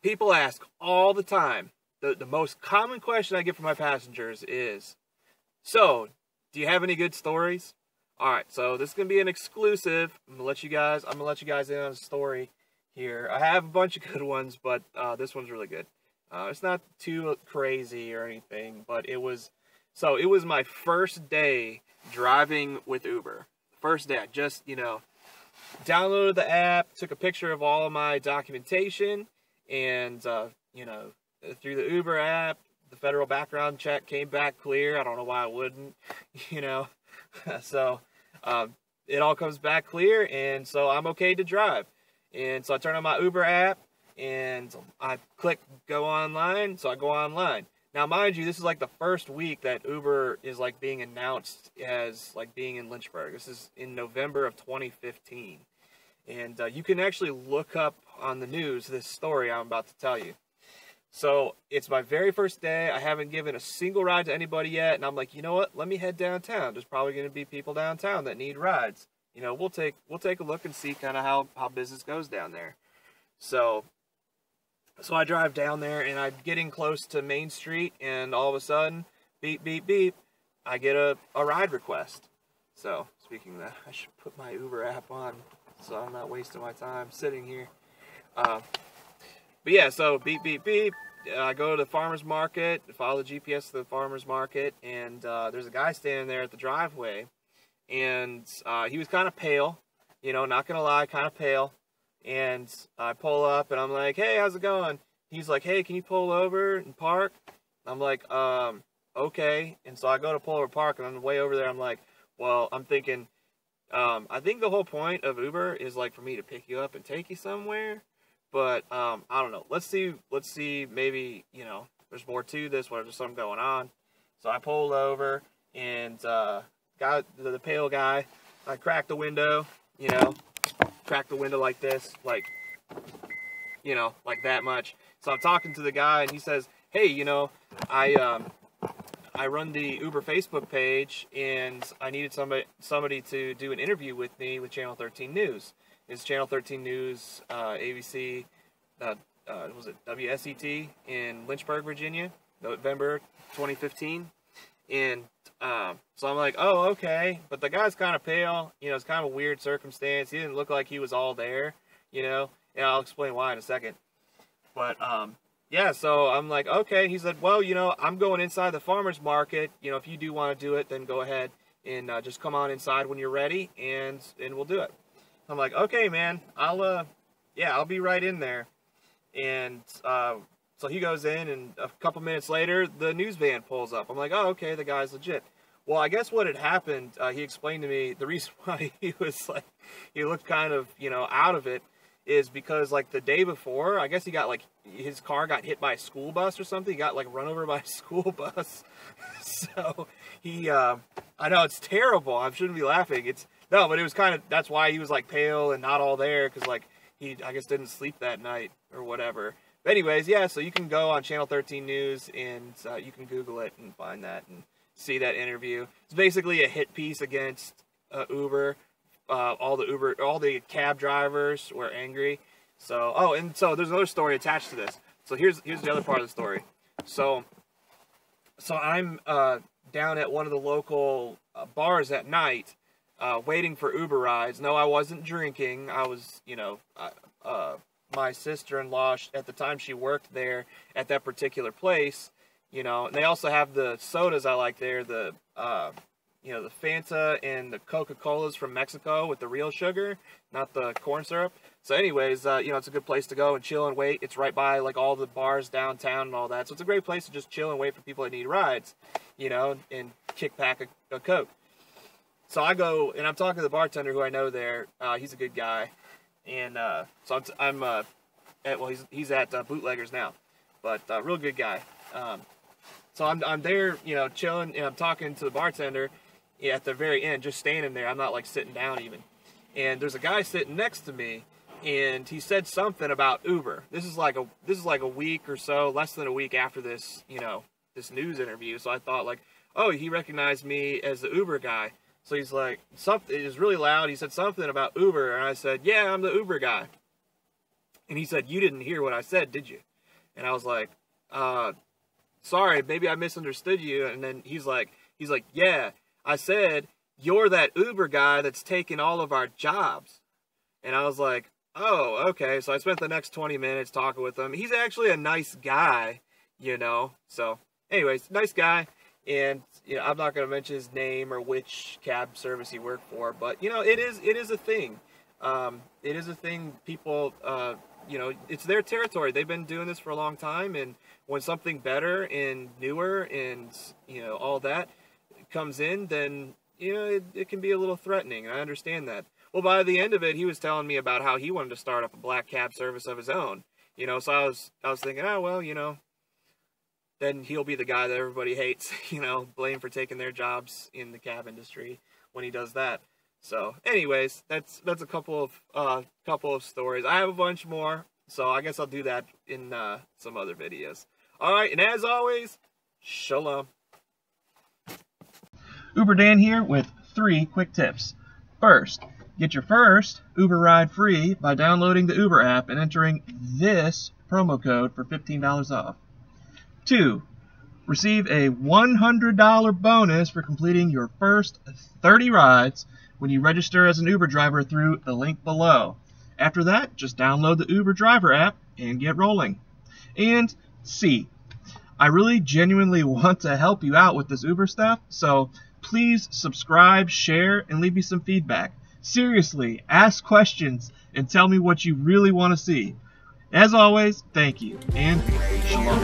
people ask all the time, the most common question I get from my passengers is, so, do you have any good stories? Alright, so this is going to be an exclusive. I'm going to let you guys in on a story here. I have a bunch of good ones, but this one's really good. It's not too crazy or anything, but it was my first day driving with Uber. First day, I just, downloaded the app, took a picture of all of my documentation, and, through the Uber app, the federal background check came back clear. I don't know why it wouldn't, So, it all comes back clear, and so I'm okay to drive. And so I turn on my Uber app, and I click go online, so I go online. Now, mind you, this is like the first week that Uber is like being announced as like being in Lynchburg. This is in November of 2015. And you can actually look up on the news this story I'm about to tell you. So it's my very first day. I haven't given a single ride to anybody yet. And I'm like, you know what? Let me head downtown. There's probably going to be people downtown that need rides. We'll take a look and see kind of how business goes down there. So I drive down there, and I'm getting close to Main Street, and all of a sudden, beep, beep, beep, I get a ride request. So, speaking of that, I should put my Uber app on so I'm not wasting my time sitting here. But yeah, so beep, beep, beep. I go to the farmer's market, follow the GPS to the farmer's market, and there's a guy standing there at the driveway, and he was kind of pale, not gonna lie, kind of pale. And I pull up, and I'm like, hey, how's it going? He's like, hey, can you pull over and park? I'm like, okay. And so I go to pull over park, and on the way over there, I'm like, well, I'm thinking, I think the whole point of Uber is like for me to pick you up and take you somewhere. But I don't know. Let's see. Maybe there's more to this. Where there's something going on. So I pulled over, and got the pale guy. I cracked the window. Crack the window like this, like that much. So I'm talking to the guy, and he says, hey, I run the Uber Facebook page, and I needed somebody to do an interview with me with Channel 13 News. It's Channel 13 News, ABC, was it WSET in Lynchburg, Virginia, November 2015. And so I'm like, oh, okay. But the guy's kind of pale. It's kind of a weird circumstance. He didn't look like he was all there, and I'll explain why in a second. But yeah, so I'm like, okay. He said, well, I'm going inside the farmer's market. If you do want to do it, then go ahead and just come on inside when you're ready, and we'll do it. I'm like, okay, man, I'll be right in there. And so he goes in, and a couple minutes later, the news van pulls up. I'm like, oh, okay, the guy's legit. Well, I guess what had happened, he explained to me, the reason why he was like, he looked kind of, out of it, is because, like, the day before, I guess he got, like, his car got hit by a school bus or something. He got, like, run over by a school bus. So, I know, it's terrible. I shouldn't be laughing. No, but it was kind of, that's why he was, like, pale and not all there, because, like, he, I guess, didn't sleep that night or whatever. But anyways, yeah, so you can go on Channel 13 News, and you can Google it and find that and see that interview. It's basically a hit piece against Uber. All the cab drivers were angry. So, so there's another story attached to this. So here's the other part of the story. So I'm down at one of the local bars at night, waiting for Uber rides. No, I wasn't drinking. I was, my sister-in-law, at the time she worked there at that particular place, and they also have the sodas I like there, the Fanta and the Coca-Colas from Mexico with the real sugar, not the corn syrup. So anyways, it's a good place to go and chill and wait. It's right by, like, all the bars downtown and all that. So it's a great place to just chill and wait for people that need rides, and kick back a Coke. So I go, and I'm talking to the bartender who I know there. He's a good guy. And so he's at Bootleggers now, but real good guy. So I'm there, chilling, and I'm talking to the bartender at the very end, just standing there. I'm not, like, sitting down even. And there's a guy sitting next to me, and he said something about Uber. This is like a week or so, less than a week after this, this news interview. So I thought, like, oh, he recognized me as the Uber guy. So he's like, something, it was really loud. He said something about Uber, and I said, yeah, I'm the Uber guy. And he said, you didn't hear what I said, did you? And I was like, sorry, maybe I misunderstood you. And then he's like, yeah, I said, you're that Uber guy that's taking all of our jobs. And I was like, oh, okay. So I spent the next 20 minutes talking with him. He's actually a nice guy, you know. So anyways, nice guy. And, you know, I'm not going to mention his name or which cab service he worked for, but, you know, it is a thing. It is a thing. People, you know, it's their territory. They've been doing this for a long time, and when something better and newer and, you know, all that comes in, then, you know, it can be a little threatening. I understand that. Well, by the end of it, he was telling me about how he wanted to start up a black cab service of his own. You know, so I was thinking, oh, well, you know, then he'll be the guy that everybody hates, you know, blamed for taking their jobs in the cab industry when he does that. So, anyways, that's a couple of stories. I have a bunch more, so I guess I'll do that in some other videos. All right, and as always, shalom. Uber Dan here with 3 quick tips. First, get your first Uber ride free by downloading the Uber app and entering this promo code for $15 off. 2, receive a $100 bonus for completing your first 30 rides when you register as an Uber driver through the link below. After that, just download the Uber driver app and get rolling. And C, I really genuinely want to help you out with this Uber stuff, so please subscribe, share, and leave me some feedback. Seriously, ask questions and tell me what you really want to see. As always, thank you, and shalom.